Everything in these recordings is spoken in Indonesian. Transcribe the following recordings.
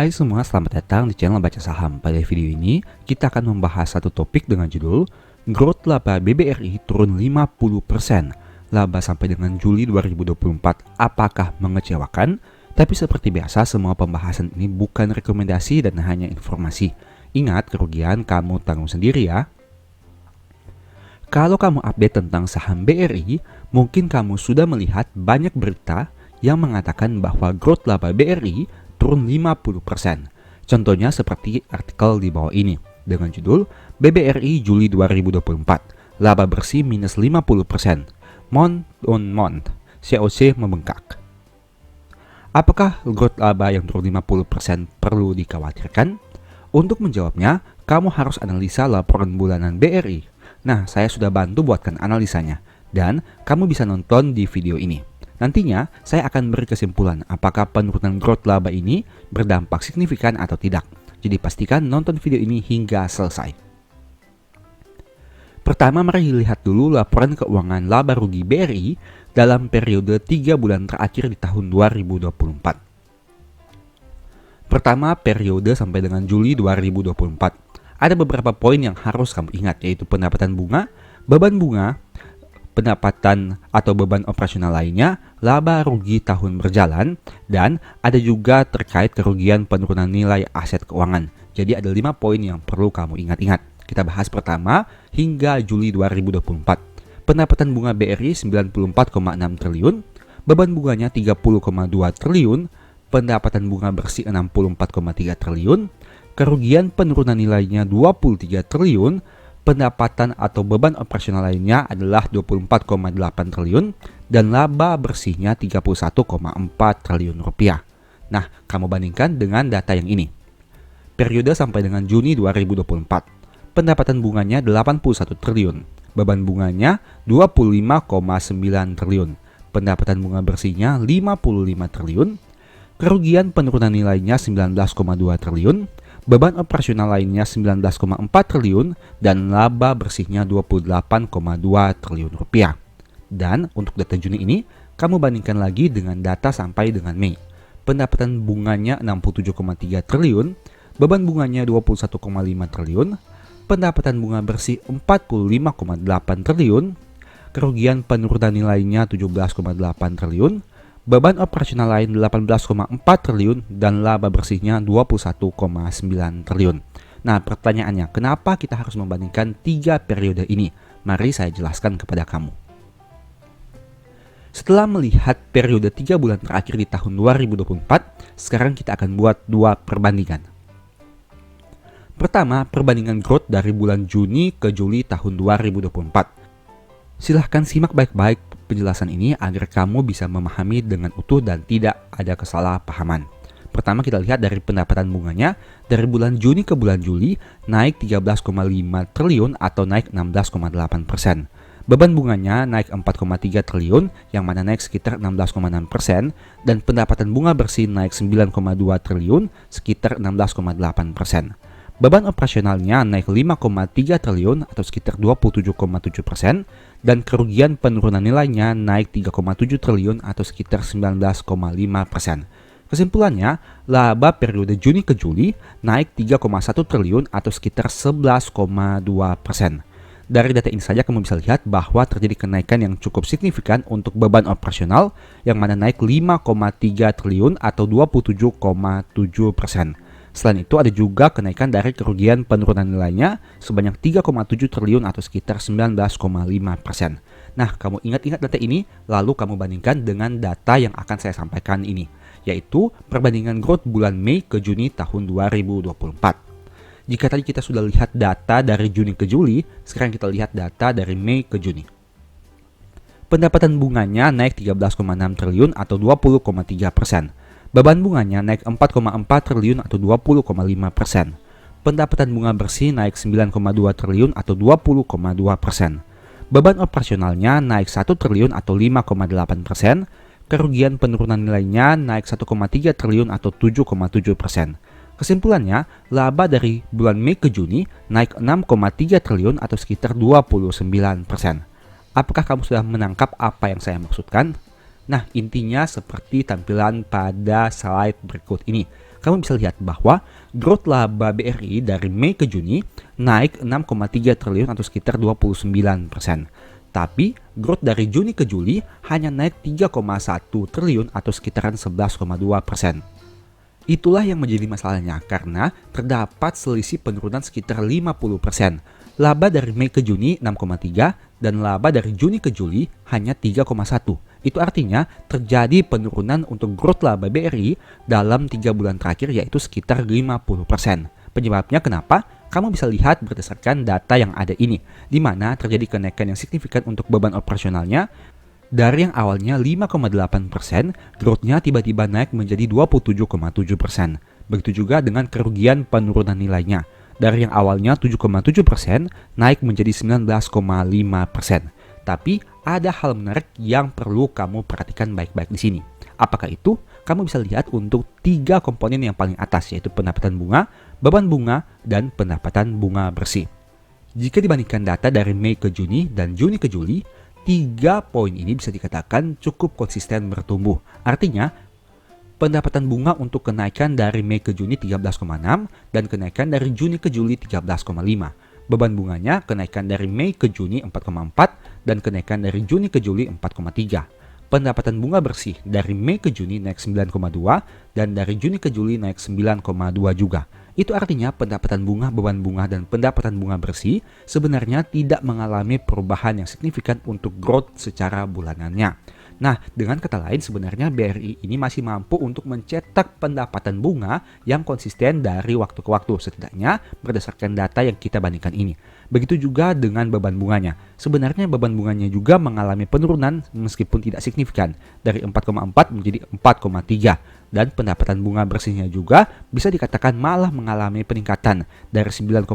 Hai semua, selamat datang di channel Baca Saham. Pada video ini, kita akan membahas satu topik dengan judul Growth laba BBRI turun 50%. Laba sampai dengan Juli 2024 apakah mengecewakan? Tapi seperti biasa, semua pembahasan ini bukan rekomendasi dan hanya informasi. Ingat, kerugian kamu tanggung sendiri ya. Kalau kamu update tentang saham BRI, mungkin kamu sudah melihat banyak berita yang mengatakan bahwa growth laba BRI turun 50%. Contohnya seperti artikel di bawah ini dengan judul BBRI Juli 2024, laba bersih minus 50%, month on month, COC membengkak. Apakah growth laba yang turun 50% perlu dikhawatirkan? Untuk menjawabnya, kamu harus analisa laporan bulanan BRI. Nah, saya sudah bantu buatkan analisanya, dan kamu bisa nonton di video ini. Nantinya, saya akan beri kesimpulan apakah penurunan growth laba ini berdampak signifikan atau tidak. Jadi pastikan nonton video ini hingga selesai. Pertama, mari lihat dulu laporan keuangan laba rugi BRI dalam periode 3 bulan terakhir di tahun 2024. Pertama, periode sampai dengan Juli 2024. Ada beberapa poin yang harus kamu ingat, yaitu pendapatan bunga, beban bunga, pendapatan atau beban operasional lainnya, laba rugi tahun berjalan, dan ada juga terkait kerugian penurunan nilai aset keuangan. Jadi ada 5 poin yang perlu kamu ingat-ingat. Kita bahas pertama hingga Juli 2024. Pendapatan bunga BRI 94,6 triliun, beban bunganya 30,2 triliun, pendapatan bunga bersih 64,3 triliun, kerugian penurunan nilainya 23 triliun, pendapatan atau beban operasional lainnya adalah 24,8 triliun dan laba bersihnya 31,4 triliun rupiah. Nah, kamu bandingkan dengan data yang ini. Periode sampai dengan Juni 2024, pendapatan bunganya 81 triliun, beban bunganya 25,9 triliun, pendapatan bunga bersihnya 55 triliun, kerugian penurunan nilainya 19,2 triliun, beban operasional lainnya 19,4 triliun dan laba bersihnya 28,2 triliun rupiah. Dan untuk data Juni ini, kamu bandingkan lagi dengan data sampai dengan Mei. Pendapatan bunganya 67,3 triliun, beban bunganya 21,5 triliun, pendapatan bunga bersih 45,8 triliun, kerugian penurunan nilainya 17,8 triliun, beban operasional lain 18,4 triliun dan laba bersihnya 21,9 triliun. Nah, pertanyaannya, kenapa kita harus membandingkan 3 periode ini? Mari saya jelaskan kepada kamu. Setelah melihat periode 3 bulan terakhir di tahun 2024, sekarang kita akan buat 2 perbandingan. Pertama, perbandingan growth dari bulan Juni ke Juli tahun 2024. Silahkan simak baik-baik penjelasan ini agar kamu bisa memahami dengan utuh dan tidak ada kesalahpahaman. Pertama, kita lihat dari pendapatan bunganya dari bulan Juni ke bulan Juli naik 13,5 triliun atau naik 16,8%. Beban bunganya naik 4,3 triliun yang mana naik sekitar 16,6% dan pendapatan bunga bersih naik 9,2 triliun sekitar 16,8%. Beban operasionalnya naik 5,3 triliun atau sekitar 27,7% dan kerugian penurunan nilainya naik 3,7 triliun atau sekitar 19,5%. Kesimpulannya, laba periode Juni ke Juli naik 3,1 triliun atau sekitar 11,2%. Dari data ini saja kamu bisa lihat bahwa terjadi kenaikan yang cukup signifikan untuk beban operasional yang mana naik 5,3 triliun atau 27,7%. Selain itu ada juga kenaikan dari kerugian penurunan nilainya sebanyak 3,7 triliun atau sekitar 19,5%. Nah, kamu ingat-ingat data ini lalu kamu bandingkan dengan data yang akan saya sampaikan ini, yaitu perbandingan growth bulan Mei ke Juni tahun 2024. Jika tadi kita sudah lihat data dari Juni ke Juli, sekarang kita lihat data dari Mei ke Juni. Pendapatan bunganya naik 13,6 triliun atau 20,3%. Beban bunganya naik 4,4 triliun atau 20,5%. Pendapatan bunga bersih naik 9,2 triliun atau 20,2%. Beban operasionalnya naik 1 triliun atau 5,8%. Kerugian penurunan nilainya naik 1,3 triliun atau 7,7%. Kesimpulannya, laba dari bulan Mei ke Juni naik 6,3 triliun atau sekitar 29%. Apakah kamu sudah menangkap apa yang saya maksudkan? Nah, intinya seperti tampilan pada slide berikut ini. kamu bisa lihat bahwa growth laba BRI dari Mei ke Juni naik 6,3 triliun atau sekitar 29%. Tapi growth dari Juni ke Juli hanya naik 3,1 triliun atau sekitaran 11,2%. Itulah yang menjadi masalahnya karena terdapat selisih penurunan sekitar 50%. Laba dari Mei ke Juni 6,3 dan laba dari Juni ke Juli hanya 3,1. Itu artinya terjadi penurunan untuk growth laba BRI dalam 3 bulan terakhir yaitu sekitar 50%. Penyebabnya kenapa? Kamu bisa lihat berdasarkan data yang ada ini, di mana terjadi kenaikan yang signifikan untuk beban operasionalnya. Dari yang awalnya 5,8%, growth-nya tiba-tiba naik menjadi 27,7%. Begitu juga dengan kerugian penurunan nilainya. Dari yang awalnya 7,7% naik menjadi 19,5%. Tapi ada hal menarik yang perlu kamu perhatikan baik-baik di sini. Apakah itu? Kamu bisa lihat untuk 3 komponen yang paling atas yaitu pendapatan bunga, beban bunga, dan pendapatan bunga bersih. Jika dibandingkan data dari Mei ke Juni dan Juni ke Juli, 3 poin ini bisa dikatakan cukup konsisten bertumbuh. Artinya, pendapatan bunga untuk kenaikan dari Mei ke Juni 13,6 dan kenaikan dari Juni ke Juli 13,5. Beban bunganya kenaikan dari Mei ke Juni 4,4 dan kenaikan dari Juni ke Juli 4,3. Pendapatan bunga bersih dari Mei ke Juni naik 9,2 dan dari Juni ke Juli naik 9,2 juga. Itu artinya pendapatan bunga, beban bunga, dan pendapatan bunga bersih sebenarnya tidak mengalami perubahan yang signifikan untuk growth secara bulanannya. Nah, dengan kata lain sebenarnya BRI ini masih mampu untuk mencetak pendapatan bunga yang konsisten dari waktu ke waktu, setidaknya berdasarkan data yang kita bandingkan ini. Begitu juga dengan beban bunganya. Sebenarnya beban bunganya juga mengalami penurunan meskipun tidak signifikan, dari 4,4 menjadi 4,3. Dan pendapatan bunga bersihnya juga bisa dikatakan malah mengalami peningkatan dari 9,24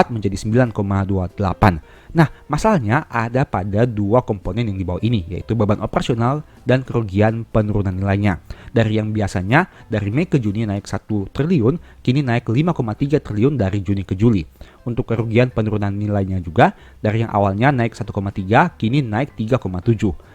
menjadi 9,28. Nah, masalahnya ada pada 2 komponen yang di bawah ini, yaitu beban operasional dan kerugian penurunan nilainya. Dari yang biasanya dari Mei ke Juni naik 1 triliun, kini naik 5,3 triliun dari Juni ke Juli. Untuk kerugian penurunan nilainya juga, dari yang awalnya naik 1,3, kini naik 3,7.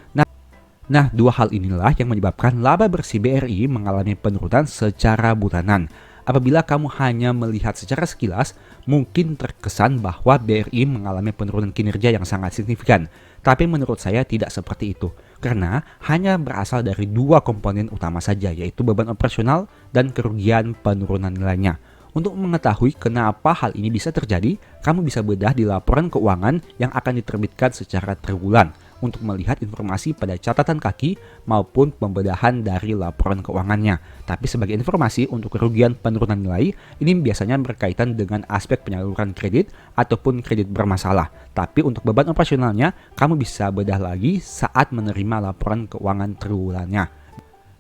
Nah, 2 hal inilah yang menyebabkan laba bersih BRI mengalami penurunan secara bulanan. Apabila kamu hanya melihat secara sekilas, mungkin terkesan bahwa BRI mengalami penurunan kinerja yang sangat signifikan. Tapi menurut saya tidak seperti itu, karena hanya berasal dari 2 komponen utama saja, yaitu beban operasional dan kerugian penurunan nilainya. Untuk mengetahui kenapa hal ini bisa terjadi, kamu bisa bedah di laporan keuangan yang akan diterbitkan secara terbulan untuk melihat informasi pada catatan kaki maupun pembedahan dari laporan keuangannya. Tapi sebagai informasi untuk kerugian penurunan nilai, ini biasanya berkaitan dengan aspek penyaluran kredit ataupun kredit bermasalah. Tapi untuk beban operasionalnya, kamu bisa bedah lagi saat menerima laporan keuangan triwulannya.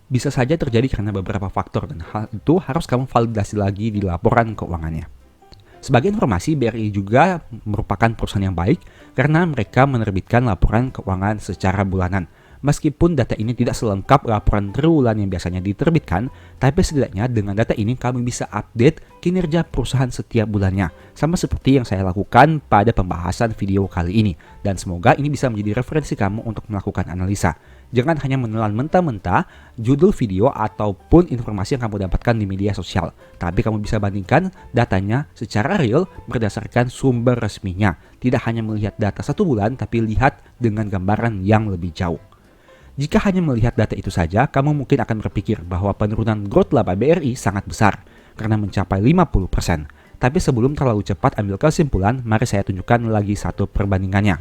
Bisa saja terjadi karena beberapa faktor dan hal itu harus kamu validasi lagi di laporan keuangannya. Sebagai informasi, BRI juga merupakan perusahaan yang baik karena mereka menerbitkan laporan keuangan secara bulanan. Meskipun data ini tidak selengkap laporan triwulan yang biasanya diterbitkan, tapi setidaknya dengan data ini kami bisa update kinerja perusahaan setiap bulannya, sama seperti yang saya lakukan pada pembahasan video kali ini. Dan semoga ini bisa menjadi referensi kamu untuk melakukan analisa. Jangan hanya menelan mentah-mentah judul video ataupun informasi yang kamu dapatkan di media sosial, tapi kamu bisa bandingkan datanya secara real berdasarkan sumber resminya. Tidak hanya melihat data 1 bulan, tapi lihat dengan gambaran yang lebih jauh. Jika hanya melihat data itu saja, kamu mungkin akan berpikir bahwa penurunan growth laba BRI sangat besar, karena mencapai 50%. Tapi sebelum terlalu cepat ambil kesimpulan, mari saya tunjukkan lagi satu perbandingannya.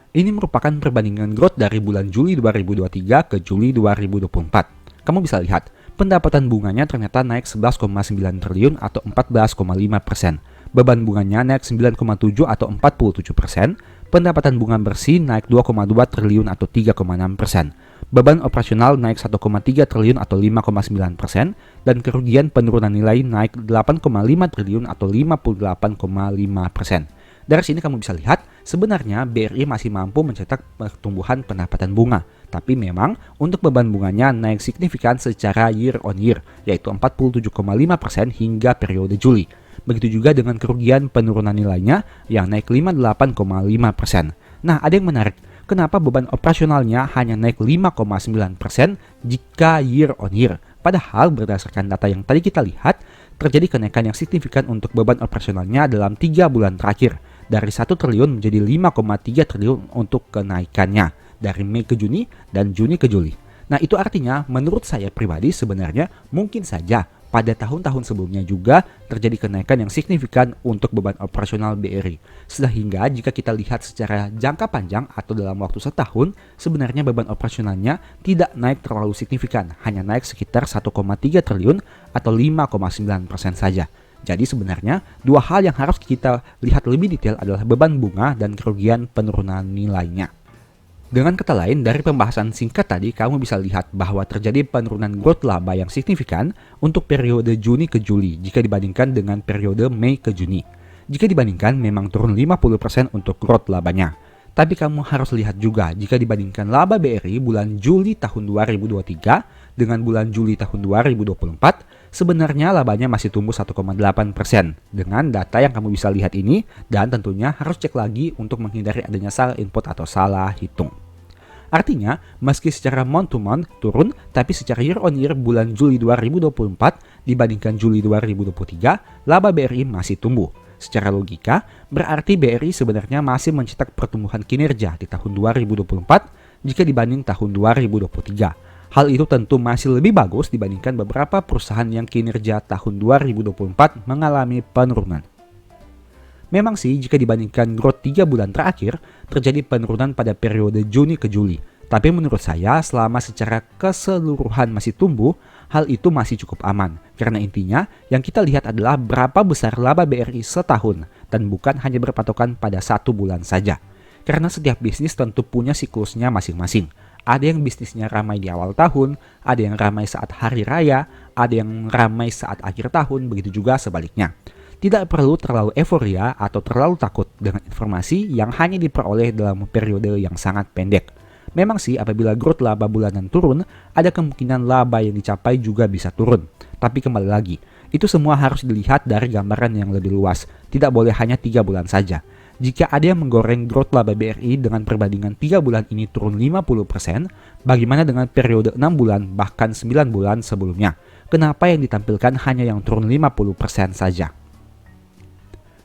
Ini merupakan perbandingan growth dari bulan Juli 2023 ke Juli 2024. Kamu bisa lihat, pendapatan bunganya ternyata naik 11,9 triliun atau 14,5%. Beban bunganya naik 9,7 atau 47%. Pendapatan bunga bersih naik 2,2 triliun atau 3,6%. Beban operasional naik 1,3 triliun atau 5,9%. Dan kerugian penurunan nilai naik 8,5 triliun atau 58,5%. Dari sini kamu bisa lihat, sebenarnya BRI masih mampu mencetak pertumbuhan pendapatan bunga. Tapi memang untuk beban bunganya naik signifikan secara year on year, yaitu 47,5% hingga periode Juli. Begitu juga dengan kerugian penurunan nilainya yang naik 58,5%. Nah, ada yang menarik. Kenapa beban operasionalnya hanya naik 5,9% jika year on year? Padahal berdasarkan data yang tadi kita lihat, terjadi kenaikan yang signifikan untuk beban operasionalnya dalam 3 bulan terakhir, dari 1 triliun menjadi 5,3 triliun untuk kenaikannya dari Mei ke Juni dan Juni ke Juli. Nah, itu artinya menurut saya pribadi sebenarnya mungkin saja pada tahun-tahun sebelumnya juga terjadi kenaikan yang signifikan untuk beban operasional BRI. Sehingga jika kita lihat secara jangka panjang atau dalam waktu setahun, sebenarnya beban operasionalnya tidak naik terlalu signifikan, hanya naik sekitar 1,3 triliun atau 5,9% saja. Jadi sebenarnya dua hal yang harus kita lihat lebih detail adalah beban bunga dan kerugian penurunan nilainya. Dengan kata lain, dari pembahasan singkat tadi, kamu bisa lihat bahwa terjadi penurunan growth laba yang signifikan untuk periode Juni ke Juli jika dibandingkan dengan periode Mei ke Juni. Jika dibandingkan, memang turun 50% untuk growth labanya. Tapi kamu harus lihat juga jika dibandingkan laba BRI bulan Juli tahun 2023 dengan bulan Juli tahun 2024, sebenarnya labanya masih tumbuh 1,8%. Dengan data yang kamu bisa lihat ini, dan tentunya harus cek lagi untuk menghindari adanya salah input atau salah hitung. Artinya, meski secara month to month turun, tapi secara year on year bulan Juli 2024 dibandingkan Juli 2023, laba BRI masih tumbuh. Secara logika, berarti BRI sebenarnya masih mencetak pertumbuhan kinerja di tahun 2024 jika dibanding tahun 2023. Hal itu tentu masih lebih bagus dibandingkan beberapa perusahaan yang kinerja tahun 2024 mengalami penurunan. Memang sih jika dibandingkan growth 3 bulan terakhir, terjadi penurunan pada periode Juni ke Juli. Tapi menurut saya selama secara keseluruhan masih tumbuh, hal itu masih cukup aman. Karena intinya yang kita lihat adalah berapa besar laba BRI setahun dan bukan hanya berpatokan pada 1 bulan saja. Karena setiap bisnis tentu punya siklusnya masing-masing. Ada yang bisnisnya ramai di awal tahun, ada yang ramai saat hari raya, ada yang ramai saat akhir tahun, begitu juga sebaliknya. Tidak perlu terlalu euforia atau terlalu takut dengan informasi yang hanya diperoleh dalam periode yang sangat pendek. Memang sih apabila growth laba bulanan turun, ada kemungkinan laba yang dicapai juga bisa turun. Tapi kembali lagi, itu semua harus dilihat dari gambaran yang lebih luas. Tidak boleh hanya 3 bulan saja. Jika ada yang menggoreng growth laba BRI dengan perbandingan 3 bulan ini turun 50%, bagaimana dengan periode 6 bulan bahkan 9 bulan sebelumnya? Kenapa yang ditampilkan hanya yang turun 50% saja?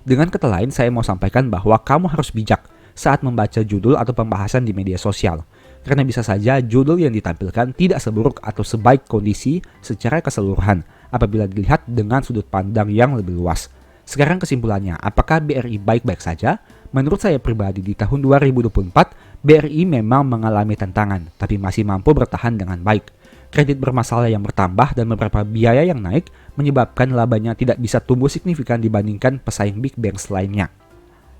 Dengan kata lain, saya mau sampaikan bahwa kamu harus bijak saat membaca judul atau pembahasan di media sosial. Karena bisa saja judul yang ditampilkan tidak seburuk atau sebaik kondisi secara keseluruhan apabila dilihat dengan sudut pandang yang lebih luas. Sekarang kesimpulannya, apakah BRI baik-baik saja? Menurut saya pribadi di tahun 2024, BRI memang mengalami tantangan, tapi masih mampu bertahan dengan baik. Kredit bermasalah yang bertambah dan beberapa biaya yang naik menyebabkan labanya tidak bisa tumbuh signifikan dibandingkan pesaing big banks lainnya.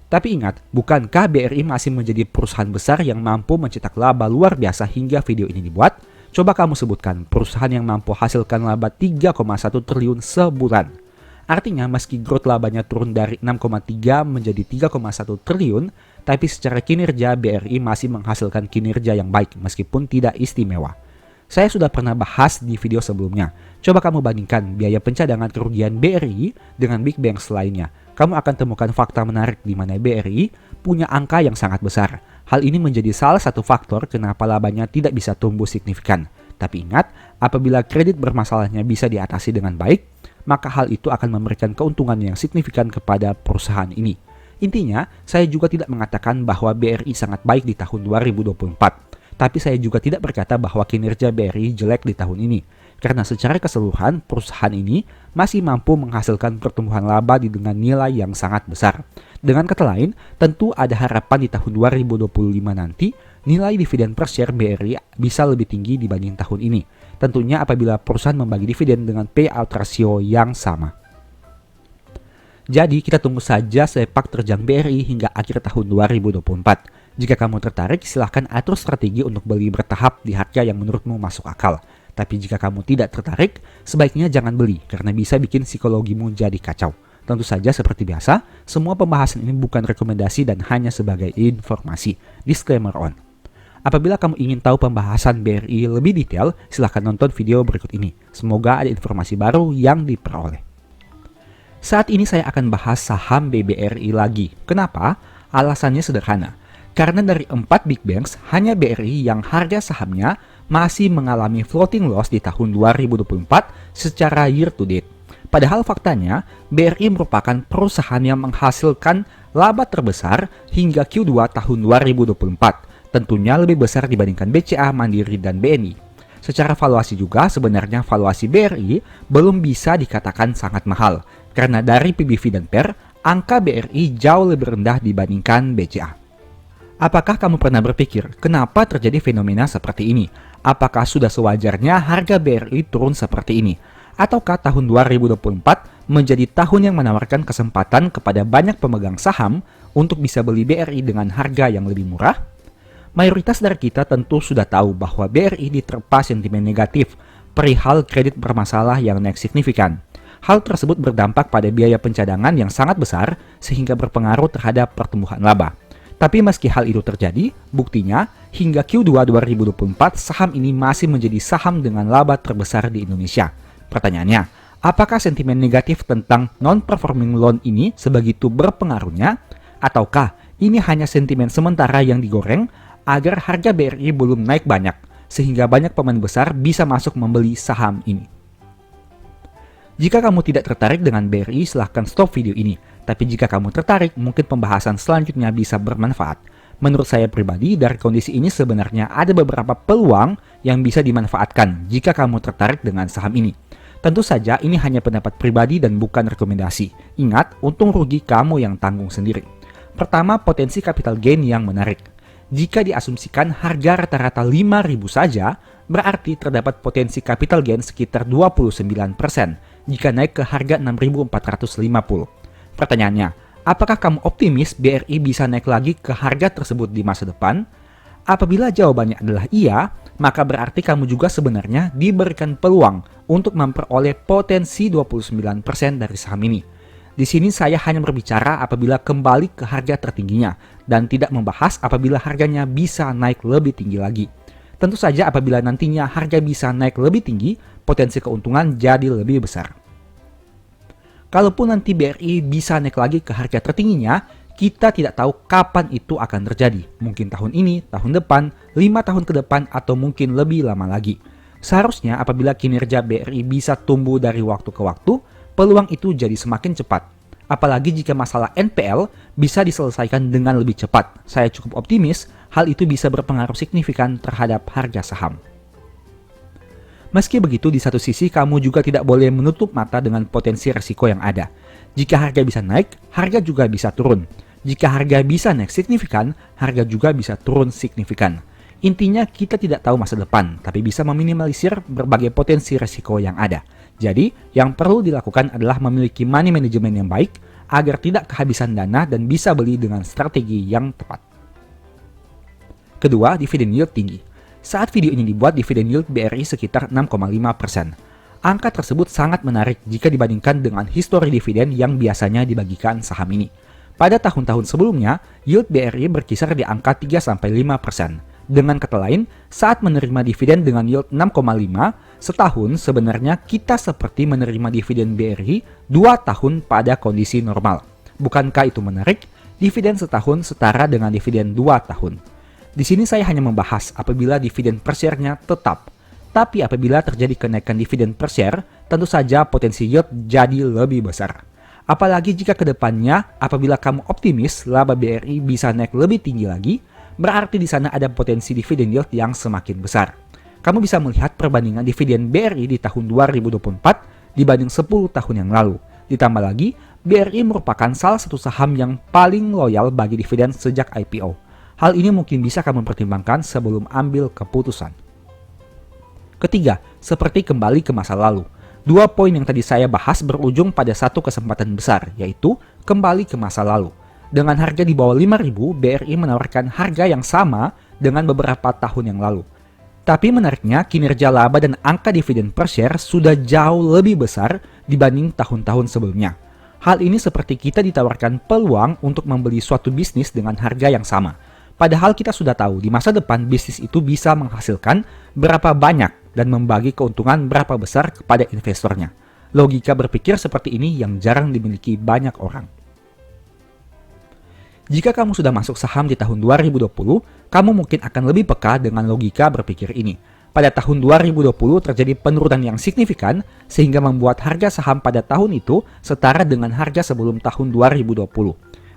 Tapi ingat, bukankah BRI masih menjadi perusahaan besar yang mampu mencetak laba luar biasa hingga video ini dibuat? Coba kamu sebutkan perusahaan yang mampu hasilkan laba 3,1 triliun sebulan. Artinya meski growth labanya turun dari 6,3 menjadi 3,1 triliun, tapi secara kinerja BRI masih menghasilkan kinerja yang baik meskipun tidak istimewa. Saya sudah pernah bahas di video sebelumnya. Coba kamu bandingkan biaya pencadangan kerugian BRI dengan big banks lainnya. Kamu akan temukan fakta menarik di mana BRI punya angka yang sangat besar. Hal ini menjadi salah satu faktor kenapa labanya tidak bisa tumbuh signifikan. Tapi ingat, apabila kredit bermasalahnya bisa diatasi dengan baik, maka hal itu akan memberikan keuntungan yang signifikan kepada perusahaan ini. Intinya, saya juga tidak mengatakan bahwa BRI sangat baik di tahun 2024. Tapi saya juga tidak berkata bahwa kinerja BRI jelek di tahun ini. Karena secara keseluruhan, perusahaan ini masih mampu menghasilkan pertumbuhan laba dengan nilai yang sangat besar. Dengan kata lain, tentu ada harapan di tahun 2025 nanti, nilai dividen per share BRI bisa lebih tinggi dibanding tahun ini. Tentunya apabila perusahaan membagi dividen dengan payout ratio yang sama. Jadi kita tunggu saja sepak terjang BRI hingga akhir tahun 2024. Jika kamu tertarik, silahkan atur strategi untuk beli bertahap di harga yang menurutmu masuk akal. Tapi jika kamu tidak tertarik, sebaiknya jangan beli karena bisa bikin psikologimu jadi kacau. Tentu saja seperti biasa, semua pembahasan ini bukan rekomendasi dan hanya sebagai informasi. Disclaimer on. Apabila kamu ingin tahu pembahasan BRI lebih detail, silahkan nonton video berikut ini. Semoga ada informasi baru yang diperoleh. Saat ini saya akan bahas saham BBRI lagi. Kenapa? Alasannya sederhana. Karena dari 4 big banks, hanya BRI yang harga sahamnya masih mengalami floating loss di tahun 2024 secara year to date. Padahal faktanya, BRI merupakan perusahaan yang menghasilkan laba terbesar hingga Q2 tahun 2024, tentunya lebih besar dibandingkan BCA, Mandiri, dan BNI. Secara valuasi juga, sebenarnya valuasi BRI belum bisa dikatakan sangat mahal, karena dari PBV dan PER, angka BRI jauh lebih rendah dibandingkan BCA. Apakah kamu pernah berpikir, kenapa terjadi fenomena seperti ini? Apakah sudah sewajarnya harga BRI turun seperti ini? Ataukah tahun 2024 menjadi tahun yang menawarkan kesempatan kepada banyak pemegang saham untuk bisa beli BRI dengan harga yang lebih murah? Mayoritas dari kita tentu sudah tahu bahwa BRI diterpa sentimen negatif perihal kredit bermasalah yang naik signifikan. Hal tersebut berdampak pada biaya pencadangan yang sangat besar sehingga berpengaruh terhadap pertumbuhan laba. Tapi meski hal itu terjadi, buktinya hingga Q2 2024 saham ini masih menjadi saham dengan laba terbesar di Indonesia. Pertanyaannya, apakah sentimen negatif tentang non-performing loan ini sebegitu berpengaruhnya? Ataukah ini hanya sentimen sementara yang digoreng agar harga BRI belum naik banyak, sehingga banyak pemain besar bisa masuk membeli saham ini? Jika kamu tidak tertarik dengan BRI, silahkan stop video ini. Tapi jika kamu tertarik, mungkin pembahasan selanjutnya bisa bermanfaat. Menurut saya pribadi, dari kondisi ini sebenarnya ada beberapa peluang yang bisa dimanfaatkan jika kamu tertarik dengan saham ini. Tentu saja ini hanya pendapat pribadi dan bukan rekomendasi. Ingat, untung rugi kamu yang tanggung sendiri. Pertama, potensi capital gain yang menarik. Jika diasumsikan harga rata-rata 5.000 saja, berarti terdapat potensi capital gain sekitar 29% jika naik ke harga 6.450. Pertanyaannya, apakah kamu optimis BRI bisa naik lagi ke harga tersebut di masa depan? Apabila jawabannya adalah iya, maka berarti kamu juga sebenarnya diberikan peluang untuk memperoleh potensi 29% dari saham ini. Di sini saya hanya berbicara apabila kembali ke harga tertingginya dan tidak membahas apabila harganya bisa naik lebih tinggi lagi. Tentu saja apabila nantinya harga bisa naik lebih tinggi, potensi keuntungan jadi lebih besar. Kalaupun nanti BRI bisa naik lagi ke harga tertingginya, kita tidak tahu kapan itu akan terjadi. Mungkin tahun ini, tahun depan, 5 tahun ke depan, atau mungkin lebih lama lagi. Seharusnya apabila kinerja BRI bisa tumbuh dari waktu ke waktu, peluang itu jadi semakin cepat. Apalagi jika masalah NPL bisa diselesaikan dengan lebih cepat. Saya cukup optimis hal itu bisa berpengaruh signifikan terhadap harga saham. Meski begitu, di satu sisi kamu juga tidak boleh menutup mata dengan potensi risiko yang ada. Jika harga bisa naik, harga juga bisa turun. Jika harga bisa naik signifikan, harga juga bisa turun signifikan. Intinya kita tidak tahu masa depan, tapi bisa meminimalisir berbagai potensi risiko yang ada. Jadi, yang perlu dilakukan adalah memiliki money management yang baik agar tidak kehabisan dana dan bisa beli dengan strategi yang tepat. Kedua, dividen yield tinggi. Saat video ini dibuat, dividen yield BRI sekitar 6,5%. Angka tersebut sangat menarik jika dibandingkan dengan histori dividen yang biasanya dibagikan saham ini. Pada tahun-tahun sebelumnya, yield BRI berkisar di angka 3-5%. Dengan kata lain, saat menerima dividen dengan yield 6,5, setahun sebenarnya kita seperti menerima dividen BRI 2 tahun pada kondisi normal. Bukankah itu menarik? Dividen setahun setara dengan dividen 2 tahun. Di sini saya hanya membahas apabila dividen per share-nya tetap. Tapi apabila terjadi kenaikan dividen per share, tentu saja potensi yield jadi lebih besar. Apalagi jika kedepannya apabila kamu optimis laba BRI bisa naik lebih tinggi lagi, berarti di sana ada potensi dividen yield yang semakin besar. Kamu bisa melihat perbandingan dividen BRI di tahun 2024 dibanding 10 tahun yang lalu. Ditambah lagi, BRI merupakan salah satu saham yang paling loyal bagi dividen sejak IPO. Hal ini mungkin bisa kamu pertimbangkan sebelum ambil keputusan. Ketiga, seperti kembali ke masa lalu. 2 poin yang tadi saya bahas berujung pada satu kesempatan besar, yaitu kembali ke masa lalu. Dengan harga di bawah 5.000, BRI menawarkan harga yang sama dengan beberapa tahun yang lalu. Tapi menariknya, kinerja laba dan angka dividen per share sudah jauh lebih besar dibanding tahun-tahun sebelumnya. Hal ini seperti kita ditawarkan peluang untuk membeli suatu bisnis dengan harga yang sama. Padahal kita sudah tahu di masa depan bisnis itu bisa menghasilkan berapa banyak dan membagi keuntungan berapa besar kepada investornya. Logika berpikir seperti ini yang jarang dimiliki banyak orang. Jika kamu sudah masuk saham di tahun 2020, kamu mungkin akan lebih peka dengan logika berpikir ini. pada tahun 2020 terjadi penurunan yang signifikan sehingga membuat harga saham pada tahun itu setara dengan harga sebelum tahun 2020.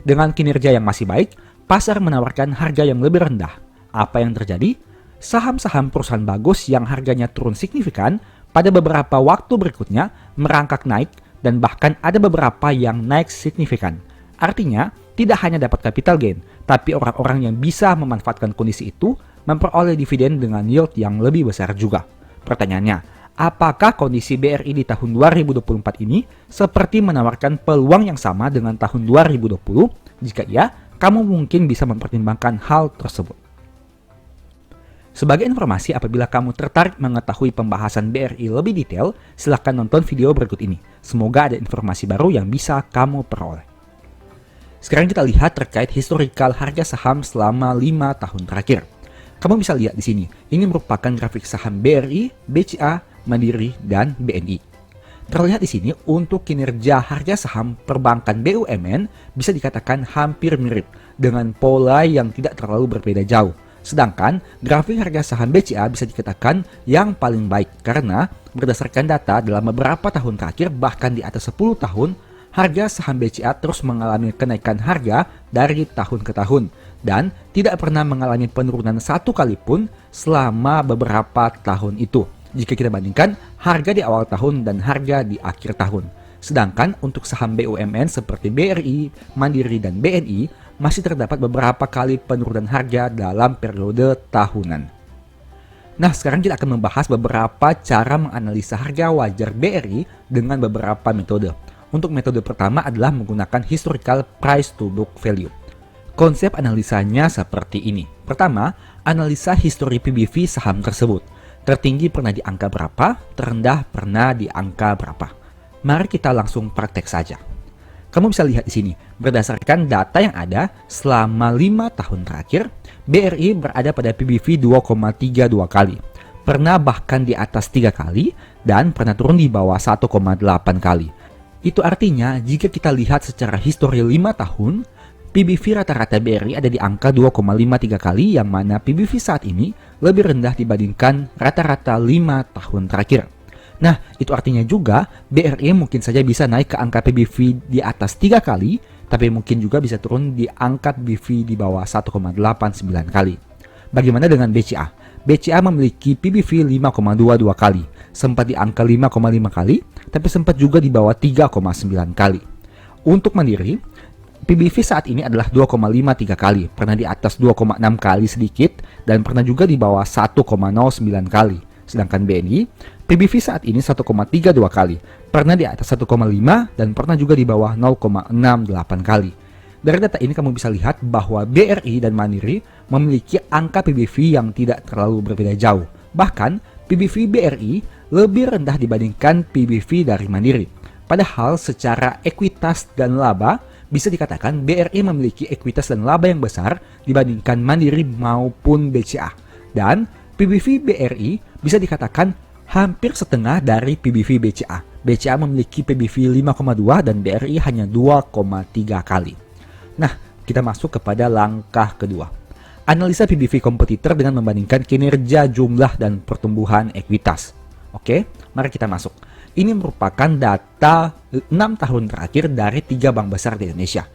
Dengan kinerja yang masih baik, pasar menawarkan harga yang lebih rendah. Apa yang terjadi? Saham-saham perusahaan bagus yang harganya turun signifikan pada beberapa waktu berikutnya merangkak naik dan bahkan ada beberapa yang naik signifikan. Artinya, tidak hanya dapat capital gain, tapi orang-orang yang bisa memanfaatkan kondisi itu memperoleh dividen dengan yield yang lebih besar juga. Pertanyaannya, apakah kondisi BRI di tahun 2024 ini seperti menawarkan peluang yang sama dengan tahun 2020? Jika iya, kamu mungkin bisa mempertimbangkan hal tersebut. Sebagai informasi, apabila kamu tertarik mengetahui pembahasan BRI lebih detail, silahkan nonton video berikut ini. Semoga ada informasi baru yang bisa kamu peroleh. Sekarang kita lihat terkait historical harga saham selama 5 tahun terakhir. Kamu bisa lihat di sini, ini merupakan grafik saham BRI, BCA, Mandiri, dan BNI. Terlihat di sini untuk kinerja harga saham perbankan BUMN bisa dikatakan hampir mirip dengan pola yang tidak terlalu berbeda jauh. Sedangkan grafik harga saham BCA bisa dikatakan yang paling baik karena berdasarkan data dalam beberapa tahun terakhir bahkan di atas 10 tahun, harga saham BCA terus mengalami kenaikan harga dari tahun ke tahun dan tidak pernah mengalami penurunan satu kali pun selama beberapa tahun itu. Jika kita bandingkan harga di awal tahun dan harga di akhir tahun. Sedangkan untuk saham BUMN seperti BRI, Mandiri, dan BNI masih terdapat beberapa kali penurunan harga dalam periode tahunan. Nah, sekarang kita akan membahas beberapa cara menganalisa harga wajar BRI dengan beberapa metode. Untuk metode pertama adalah menggunakan historical price to book value. Konsep analisanya seperti ini. Pertama, analisa histori PBV saham tersebut. Tertinggi pernah di angka berapa, terendah pernah di angka berapa. Mari kita langsung praktek saja. Kamu bisa lihat di sini, berdasarkan data yang ada selama 5 tahun terakhir, BRI berada pada PBV 2,32 kali. Pernah bahkan di atas 3 kali dan pernah turun di bawah 1,8 kali. Itu artinya jika kita lihat secara histori 5 tahun, PBV rata-rata BRI ada di angka 2,53 kali yang mana PBV saat ini lebih rendah dibandingkan rata-rata 5 tahun terakhir. Nah, itu artinya juga BRI mungkin saja bisa naik ke angka PBV di atas 3 kali, tapi mungkin juga bisa turun di angka PBV di bawah 1,89 kali. Bagaimana dengan BCA? BCA memiliki PBV 5,22 kali, sempat di angka 5,5 kali, tapi sempat juga di bawah 3,9 kali. Untuk Mandiri, PBV saat ini adalah 2,53 kali, pernah di atas 2,6 kali sedikit, dan pernah juga di bawah 1,09 kali. Sedangkan BNI, PBV saat ini 1,32 kali, pernah di atas 1,5 dan pernah juga di bawah 0,68 kali. Dari data ini kamu bisa lihat bahwa BRI dan Mandiri memiliki angka PBV yang tidak terlalu berbeda jauh. Bahkan PBV BRI lebih rendah dibandingkan PBV dari Mandiri. Padahal secara ekuitas dan laba bisa dikatakan BRI memiliki ekuitas dan laba yang besar dibandingkan Mandiri maupun BCA. Dan PBV BRI bisa dikatakan hampir setengah dari PBV BCA. BCA memiliki PBV 5,2 dan BRI hanya 2,3 kali. Nah, kita masuk kepada langkah kedua. Analisa PBV kompetitor dengan membandingkan kinerja jumlah dan pertumbuhan ekuitas. Oke, mari kita masuk. Ini merupakan data 6 tahun terakhir dari 3 bank besar di Indonesia.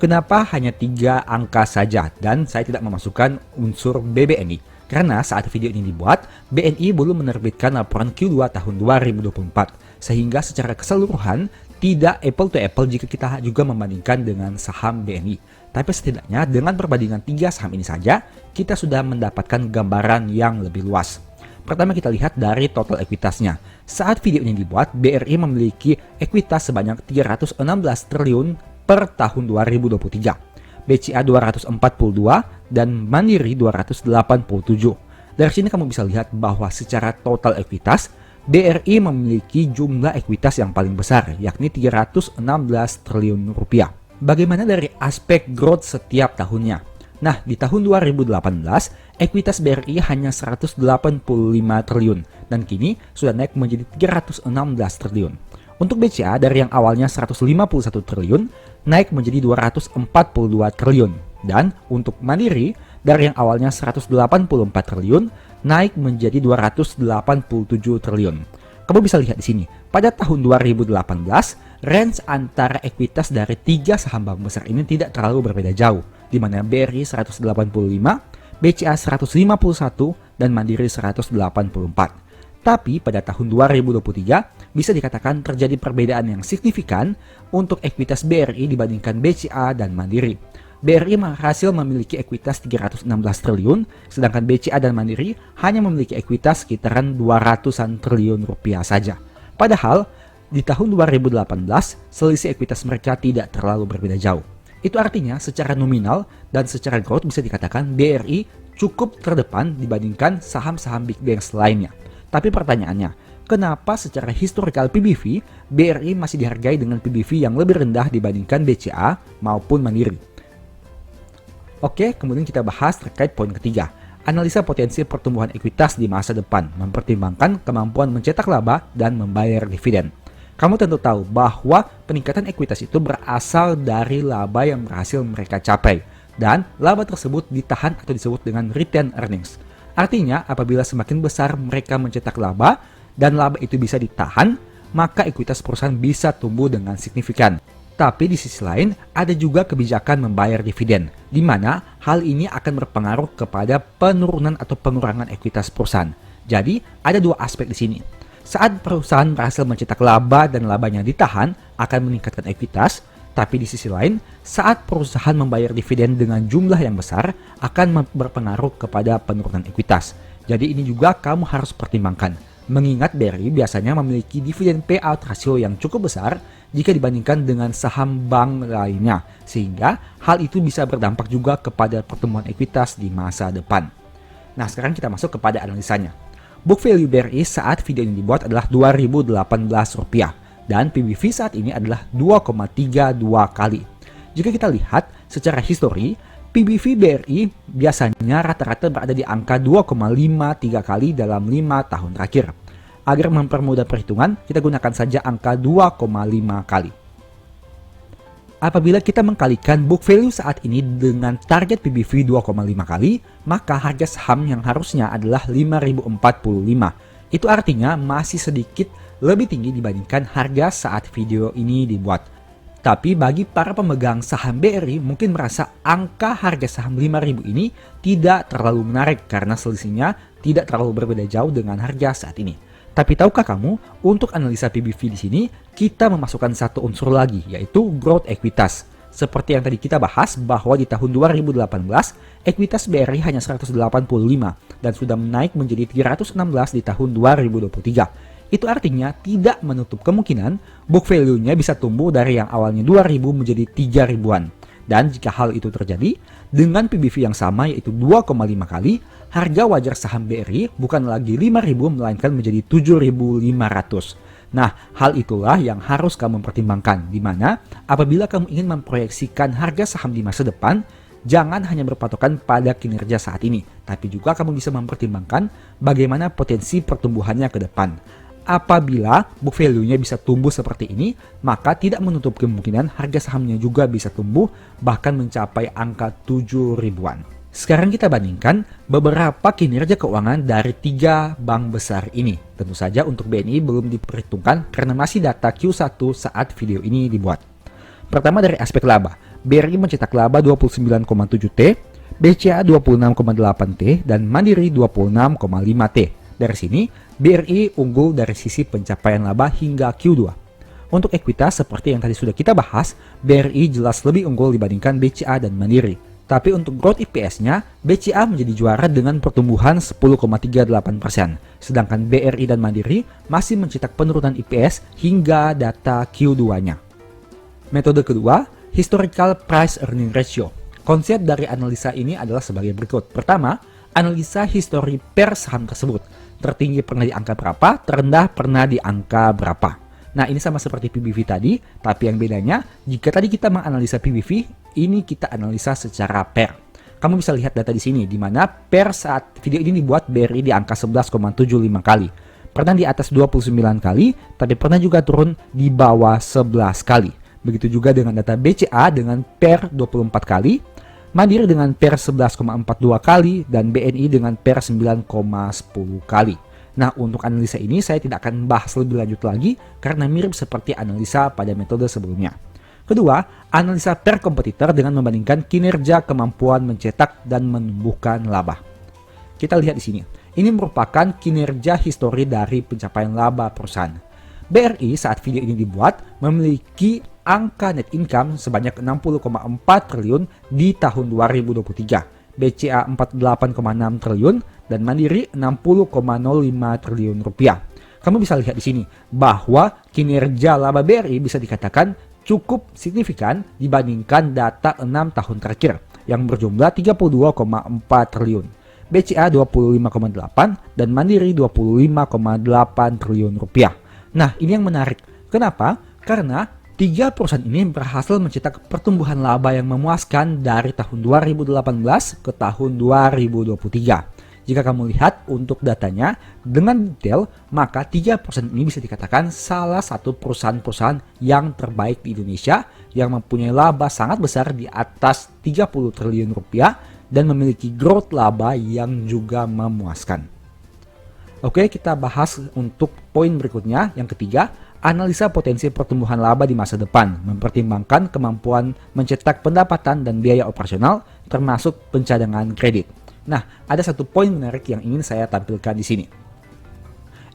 Kenapa hanya 3 angka saja dan saya tidak memasukkan unsur BBNI? Karena saat video ini dibuat, BNI belum menerbitkan laporan Q2 tahun 2024, sehingga secara keseluruhan tidak apple to apple jika kita juga membandingkan dengan saham BNI. Tapi setidaknya dengan perbandingan 3 saham ini saja, kita sudah mendapatkan gambaran yang lebih luas. Pertama kita lihat dari total ekuitasnya. Saat video ini dibuat, BRI memiliki ekuitas sebanyak 316 triliun per tahun 2023. BCA 242 dan Mandiri 287. Dari sini kamu bisa lihat bahwa secara total ekuitas, BRI memiliki jumlah ekuitas yang paling besar, yakni 316 triliun rupiah. Bagaimana dari aspek growth setiap tahunnya? Nah, di tahun 2018, ekuitas BRI hanya 185 triliun dan kini sudah naik menjadi 316 triliun. Untuk BCA dari yang awalnya 151 triliun naik menjadi 242 triliun. Dan untuk Mandiri dari yang awalnya 184 triliun naik menjadi 287 triliun. Kamu bisa lihat di sini, pada tahun 2018, range antara ekuitas dari 3 saham bank besar ini tidak terlalu berbeda jauh, di mana BRI 185, BCA 151, dan Mandiri 184. Tapi pada tahun 2023 bisa dikatakan terjadi perbedaan yang signifikan untuk ekuitas BRI dibandingkan BCA dan Mandiri. BRI berhasil memiliki ekuitas 316 triliun, sedangkan BCA dan Mandiri hanya memiliki ekuitas sekitaran 200-an triliun rupiah saja. Padahal di tahun 2018 selisih ekuitas mereka tidak terlalu berbeda jauh. Itu artinya secara nominal dan secara growth bisa dikatakan BRI cukup terdepan dibandingkan saham-saham big banks lainnya. Tapi pertanyaannya, kenapa secara historical PBV, BRI masih dihargai dengan PBV yang lebih rendah dibandingkan BCA maupun Mandiri? Oke, kemudian kita bahas terkait poin ketiga, analisa potensi pertumbuhan ekuitas di masa depan, mempertimbangkan kemampuan mencetak laba dan membayar dividen. Kamu tentu tahu bahwa peningkatan ekuitas itu berasal dari laba yang berhasil mereka capai, dan laba tersebut ditahan atau disebut dengan retained earnings. Artinya, apabila semakin besar mereka mencetak laba dan laba itu bisa ditahan, maka ekuitas perusahaan bisa tumbuh dengan signifikan. Tapi di sisi lain, ada juga kebijakan membayar dividen, di mana hal ini akan berpengaruh kepada penurunan atau pengurangan ekuitas perusahaan. Jadi, ada dua aspek di sini. Saat perusahaan berhasil mencetak laba dan labanya ditahan, akan meningkatkan ekuitas. Tapi di sisi lain, saat perusahaan membayar dividen dengan jumlah yang besar, akan berpengaruh kepada penurunan ekuitas. Jadi ini juga kamu harus pertimbangkan. Mengingat BRI biasanya memiliki dividen payout ratio yang cukup besar jika dibandingkan dengan saham bank lainnya. Sehingga hal itu bisa berdampak juga kepada pertumbuhan ekuitas di masa depan. Nah, sekarang kita masuk kepada analisanya. Book value BRI saat video ini dibuat adalah Rp2.018. Dan PBV saat ini adalah 2,32 kali. Jika kita lihat secara histori, PBV BRI biasanya rata-rata berada di angka 2,53 kali dalam 5 tahun terakhir. Agar mempermudah perhitungan, kita gunakan saja angka 2,5 kali. Apabila kita mengkalikan book value saat ini dengan target PBV 2,5 kali, maka harga saham yang harusnya adalah 5.045. Itu artinya masih sedikit lebih tinggi dibandingkan harga saat video ini dibuat. Tapi bagi para pemegang saham BRI mungkin merasa angka harga saham 5.000 ini tidak terlalu menarik karena selisihnya tidak terlalu berbeda jauh dengan harga saat ini. Tapi tahukah kamu, untuk analisa PBV di sini kita memasukkan satu unsur lagi, yaitu growth ekuitas. Seperti yang tadi kita bahas bahwa di tahun 2018 ekuitas BRI hanya 185 dan sudah menaik menjadi 316 di tahun 2023. Itu artinya tidak menutup kemungkinan book value-nya bisa tumbuh dari yang awalnya 2.000 menjadi 3.000-an. Dan jika hal itu terjadi, dengan PBV yang sama yaitu 2,5 kali, harga wajar saham BRI bukan lagi 5.000 melainkan menjadi 7.500. Nah, hal itulah yang harus kamu pertimbangkan, di mana apabila kamu ingin memproyeksikan harga saham di masa depan, jangan hanya berpatokan pada kinerja saat ini, tapi juga kamu bisa mempertimbangkan bagaimana potensi pertumbuhannya ke depan. Apabila book value-nya bisa tumbuh seperti ini, maka tidak menutup kemungkinan harga sahamnya juga bisa tumbuh bahkan mencapai angka 7.000-an. Sekarang kita bandingkan beberapa kinerja keuangan dari 3 bank besar ini. Tentu saja untuk BNI belum diperhitungkan karena masih data Q1 saat video ini dibuat. Pertama dari aspek laba, BRI mencetak laba 29,7T, BCA 26,8T, dan Mandiri 26,5T. Dari sini, BRI unggul dari sisi pencapaian laba hingga Q2. Untuk ekuitas seperti yang tadi sudah kita bahas, BRI jelas lebih unggul dibandingkan BCA dan Mandiri. Tapi untuk growth EPS-nya, BCA menjadi juara dengan pertumbuhan 10,38%, sedangkan BRI dan Mandiri masih mencetak penurunan EPS hingga data Q2-nya. Metode kedua, historical price earning ratio. Konsep dari analisa ini adalah sebagai berikut. Pertama, analisa histori per saham tersebut. Tertinggi pernah di angka berapa, terendah pernah di angka berapa. Nah, ini sama seperti PBV tadi, tapi yang bedanya, jika tadi kita menganalisa PBV, ini kita analisa secara per. Kamu bisa lihat data di sini, di mana per saat video ini dibuat BRI di angka 11,75 kali. Pernah di atas 29 kali, tapi pernah juga turun di bawah 11 kali. Begitu juga dengan data BCA dengan per 24 kali, Mandiri dengan PER 11,42 kali, dan BNI dengan PER 9,10 kali. Nah, untuk analisa ini saya tidak akan bahas lebih lanjut lagi karena mirip seperti analisa pada metode sebelumnya. Kedua, analisa per kompetitor dengan membandingkan kinerja, kemampuan mencetak dan menumbuhkan laba. Kita lihat di sini. Ini merupakan kinerja histori dari pencapaian laba perusahaan. BRI saat video ini dibuat memiliki angka net income sebanyak 60,4 triliun di tahun 2023, BCA 48,6 triliun, dan Mandiri 60,05 triliun rupiah. Kamu bisa lihat di sini bahwa kinerja laba BRI bisa dikatakan cukup signifikan dibandingkan data 6 tahun terakhir yang berjumlah 32,4 triliun, BCA 25,8 dan Mandiri 25,8 triliun rupiah. Nah, ini yang menarik. Kenapa? Karena tiga perusahaan ini berhasil mencetak pertumbuhan laba yang memuaskan dari tahun 2018 ke tahun 2023. Jika kamu lihat untuk datanya dengan detail, maka tiga perusahaan ini bisa dikatakan salah satu perusahaan-perusahaan yang terbaik di Indonesia yang mempunyai laba sangat besar di atas 30 triliun rupiah dan memiliki growth laba yang juga memuaskan. Oke, kita bahas untuk poin berikutnya. Yang ketiga, analisa potensi pertumbuhan laba di masa depan, mempertimbangkan kemampuan mencetak pendapatan dan biaya operasional termasuk pencadangan kredit. Nah, ada satu poin menarik yang ingin saya tampilkan di sini.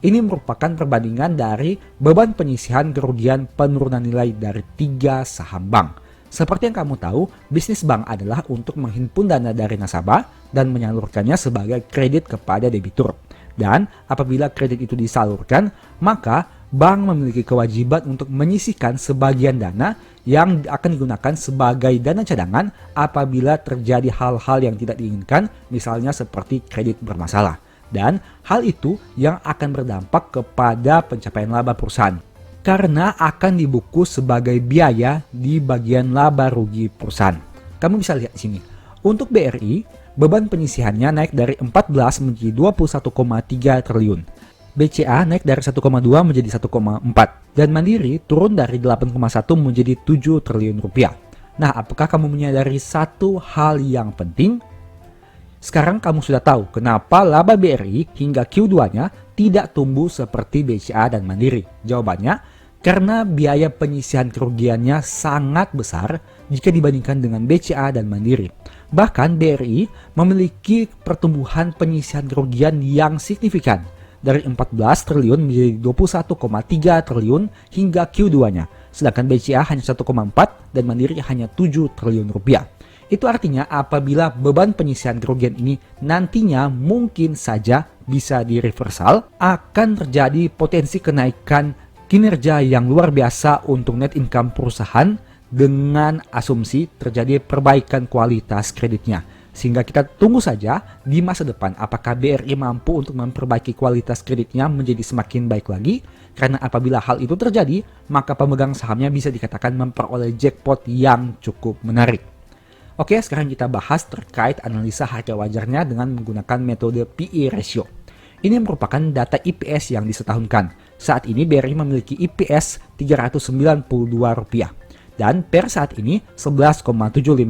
Ini merupakan perbandingan dari beban penyisihan kerugian penurunan nilai dari 3 saham bank. Seperti yang kamu tahu, bisnis bank adalah untuk menghimpun dana dari nasabah dan menyalurkannya sebagai kredit kepada debitur. Dan apabila kredit itu disalurkan, maka bank memiliki kewajiban untuk menyisihkan sebagian dana yang akan digunakan sebagai dana cadangan apabila terjadi hal-hal yang tidak diinginkan, misalnya seperti kredit bermasalah. Dan hal itu yang akan berdampak kepada pencapaian laba perusahaan, karena akan dibuku sebagai biaya di bagian laba rugi perusahaan. Kamu bisa lihat di sini. Untuk BRI, beban penyisihannya naik dari 14 menjadi 21,3 triliun. BCA naik dari 1,2 menjadi 1,4 dan Mandiri turun dari 8,1 menjadi 7 triliun rupiah. Nah, apakah kamu menyadari satu hal yang penting? Sekarang kamu sudah tahu kenapa laba BRI hingga Q2-nya tidak tumbuh seperti BCA dan Mandiri. Jawabannya, karena biaya penyisihan kerugiannya sangat besar jika dibandingkan dengan BCA dan Mandiri. Bahkan BRI memiliki pertumbuhan penyisihan kerugian yang signifikan, dari 14 triliun menjadi 21,3 triliun hingga Q2-nya. Sedangkan BCA hanya 1,4 dan Mandiri hanya 7 triliun rupiah. Itu artinya apabila beban penyisihan kerugian ini nantinya mungkin saja bisa direversal, akan terjadi potensi kenaikan kinerja yang luar biasa untuk net income perusahaan dengan asumsi terjadi perbaikan kualitas kreditnya. Sehingga kita tunggu saja di masa depan apakah BRI mampu untuk memperbaiki kualitas kreditnya menjadi semakin baik lagi. Karena apabila hal itu terjadi, maka pemegang sahamnya bisa dikatakan memperoleh jackpot yang cukup menarik. Oke, sekarang kita bahas terkait analisa harga wajarnya dengan menggunakan metode PE ratio. Ini merupakan data IPS yang disetahunkan. Saat ini BRI memiliki IPS Rp392. Dan per saat ini 11,75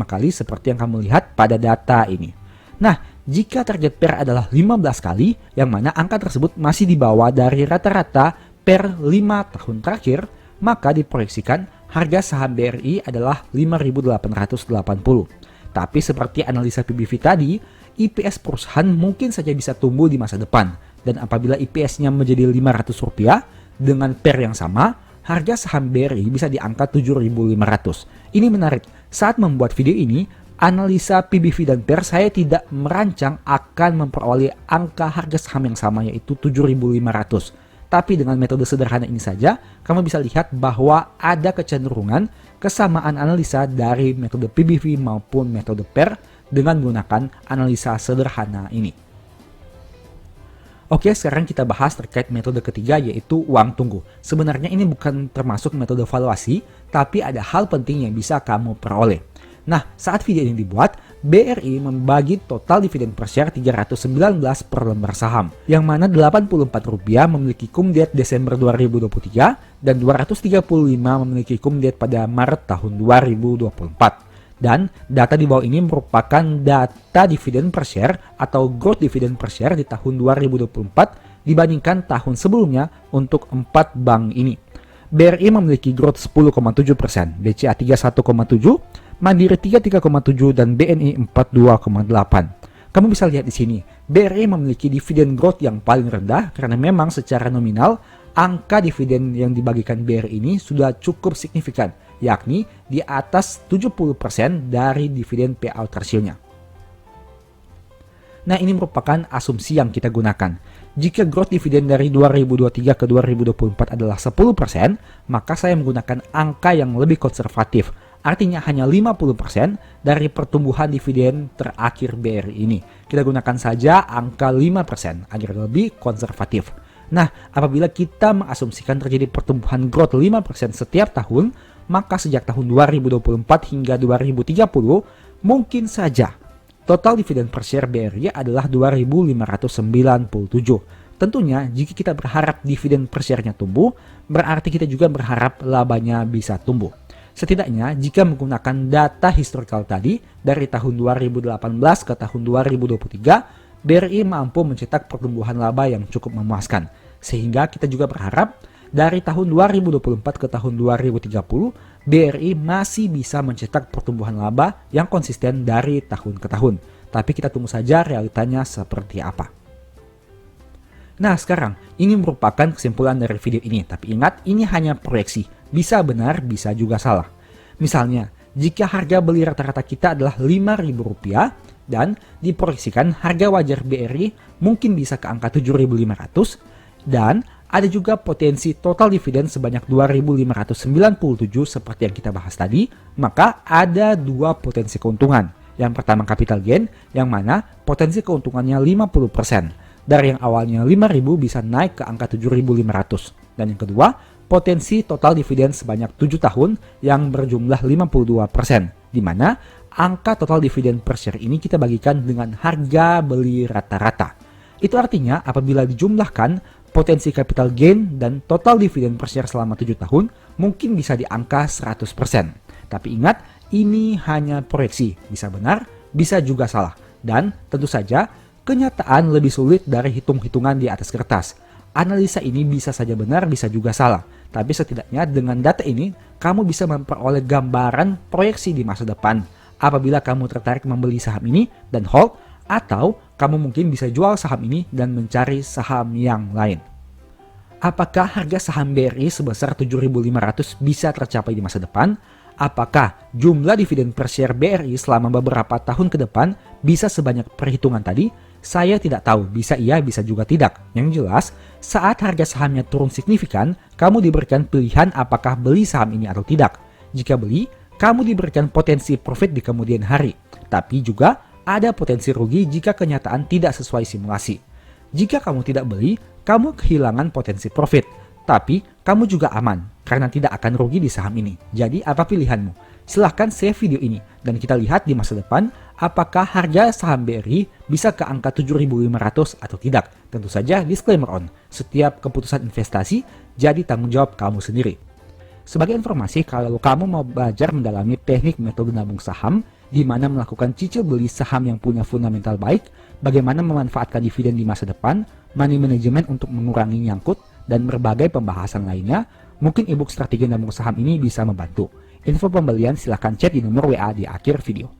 kali seperti yang kamu lihat pada data ini. Nah, jika target per adalah 15 kali, yang mana angka tersebut masih di bawah dari rata-rata per 5 tahun terakhir, maka diproyeksikan harga saham BRI adalah 5.880. Tapi seperti analisa PBV tadi, IPS perusahaan mungkin saja bisa tumbuh di masa depan. Dan apabila IPS-nya menjadi Rp500 dengan per yang sama, harga saham BRI bisa di angka 7.500. Ini menarik. Saat membuat video ini, analisa PBV dan PER saya tidak merancang akan memperoleh angka harga saham yang sama yaitu 7.500. Tapi dengan metode sederhana ini saja, kamu bisa lihat bahwa ada kecenderungan kesamaan analisa dari metode PBV maupun metode PER dengan menggunakan analisa sederhana ini. Oke, sekarang kita bahas terkait metode ketiga yaitu uang tunggu. Sebenarnya ini bukan termasuk metode valuasi, tapi ada hal penting yang bisa kamu peroleh. Nah, saat video ini dibuat, BRI membagi total dividen per share 319 per lembar saham, yang mana Rp84 memiliki cum date Desember 2023 dan Rp235 memiliki cum date pada Maret tahun 2024. Dan data di bawah ini merupakan data dividen per share atau growth dividen per share di tahun 2024 dibandingkan tahun sebelumnya untuk 4 bank ini. BRI memiliki growth 10,7%, BCA 31,7%, Mandiri 33,7%, dan BNI 42,8%. Kamu bisa lihat di sini, BRI memiliki dividen growth yang paling rendah karena memang secara nominal angka dividen yang dibagikan BRI ini sudah cukup signifikan, yakni di atas 70% dari dividen payout ratio-nya. Nah, ini merupakan asumsi yang kita gunakan. Jika growth dividen dari 2023 ke 2024 adalah 10%, maka saya menggunakan angka yang lebih konservatif. Artinya hanya 50% dari pertumbuhan dividen terakhir BRI ini. Kita gunakan saja angka 5% agar lebih konservatif. Nah, apabila kita mengasumsikan terjadi pertumbuhan growth 5% setiap tahun, maka sejak tahun 2024 hingga 2030, mungkin saja total dividen per share BRI adalah 2.597. Tentunya, jika kita berharap dividen per share-nya tumbuh, berarti kita juga berharap labanya bisa tumbuh. Setidaknya, jika menggunakan data historical tadi, dari tahun 2018 ke tahun 2023, BRI mampu mencetak pertumbuhan laba yang cukup memuaskan. Sehingga kita juga berharap dari tahun 2024 ke tahun 2030, BRI masih bisa mencetak pertumbuhan laba yang konsisten dari tahun ke tahun. Tapi kita tunggu saja realitanya seperti apa. Nah, sekarang ini merupakan kesimpulan dari video ini. Tapi ingat, ini hanya proyeksi. Bisa benar, bisa juga salah. Misalnya, jika harga beli rata-rata kita adalah Rp5.000 dan diproyeksikan harga wajar BRI mungkin bisa ke angka 7.500 dan ada juga potensi total dividen sebanyak 2.597 seperti yang kita bahas tadi, maka ada dua potensi keuntungan. Yang pertama capital gain, yang mana potensi keuntungannya 50%. Dari yang awalnya 5.000 bisa naik ke angka 7.500. Dan yang kedua, potensi total dividen sebanyak 7 tahun yang berjumlah 52%, di mana angka total dividen per share ini kita bagikan dengan harga beli rata-rata. Itu artinya apabila dijumlahkan potensi capital gain dan total dividen per share selama 7 tahun mungkin bisa di angka 100%. Tapi ingat, ini hanya proyeksi, bisa benar, bisa juga salah. Dan tentu saja, kenyataan lebih sulit dari hitung-hitungan di atas kertas. Analisa ini bisa saja benar, bisa juga salah. Tapi setidaknya dengan data ini, kamu bisa memperoleh gambaran proyeksi di masa depan. Apabila kamu tertarik membeli saham ini dan hold, atau kamu mungkin bisa jual saham ini dan mencari saham yang lain. Apakah harga saham BRI sebesar 7.500 bisa tercapai di masa depan? Apakah jumlah dividen per share BRI selama beberapa tahun ke depan bisa sebanyak perhitungan tadi? Saya tidak tahu, bisa iya, bisa juga tidak. Yang jelas, saat harga sahamnya turun signifikan, kamu diberikan pilihan apakah beli saham ini atau tidak. Jika beli, kamu diberikan potensi profit di kemudian hari. Tapi juga ada potensi rugi jika kenyataan tidak sesuai simulasi. Jika kamu tidak beli, kamu kehilangan potensi profit. Tapi kamu juga aman karena tidak akan rugi di saham ini. Jadi apa pilihanmu? Silahkan save video ini dan kita lihat di masa depan apakah harga saham BRI bisa ke angka 7.500 atau tidak. Tentu saja disclaimer on, setiap keputusan investasi jadi tanggung jawab kamu sendiri. Sebagai informasi, kalau kamu mau belajar mendalami teknik metode nabung saham, di mana melakukan cicil beli saham yang punya fundamental baik, bagaimana memanfaatkan dividen di masa depan, money management untuk mengurangi nyangkut, dan berbagai pembahasan lainnya, mungkin ebook strategi nabung saham ini bisa membantu. Info pembelian silahkan chat di nomor WA di akhir video.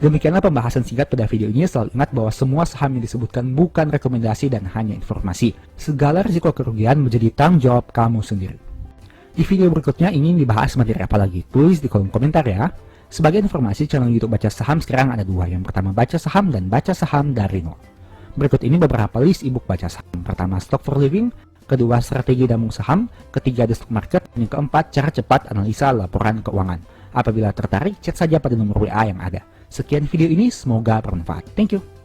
Demikianlah pembahasan singkat pada video ini. Selalu ingat bahwa semua saham yang disebutkan bukan rekomendasi dan hanya informasi. Segala risiko kerugian menjadi tanggung jawab kamu sendiri. Di video berikutnya ingin dibahas materi apa lagi? Tulis di kolom komentar ya. Sebagai informasi, channel YouTube Baca Saham sekarang ada dua. Yang pertama Baca Saham dan Baca Saham dari Nol. Berikut ini beberapa list ebook baca saham. Pertama, Stock for Living. Kedua, Strategi Nabung Saham. Ketiga, The Stock Market. Dan yang keempat, Cara Cepat Analisa Laporan Keuangan. Apabila tertarik, chat saja pada nomor WA yang ada. Sekian video ini, semoga bermanfaat. Thank you.